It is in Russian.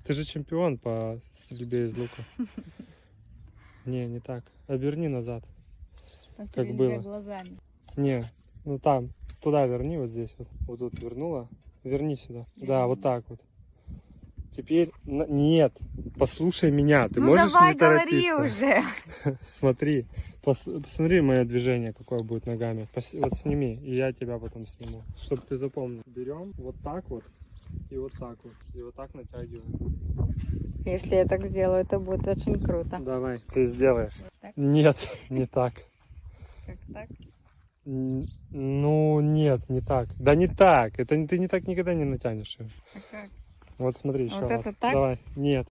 Ты же чемпион по стрельбе из лука. Не так. Оберни назад. По Как стрельбе было. глазами. Не, ну там, туда верни, вот здесь вот. Вот тут вернула. Верни сюда. Да, вот так вот. Теперь, нет, послушай меня, ты Ну можешь давай, не говори торопиться? уже. Смотри, посмотри мое движение, какое будет ногами. Вот сними, и я тебя потом сниму, чтобы ты запомнил. Берем вот так вот, и вот так вот, и вот так натягиваем. Если я так сделаю, это будет очень круто. Давай, ты сделаешь. Вот так? Нет, не так. Как так? Ну, нет, не так. Да не так, это ты не так никогда не натянешь ее. А как? Вот смотри еще Вот раз. это так? Давай, нет.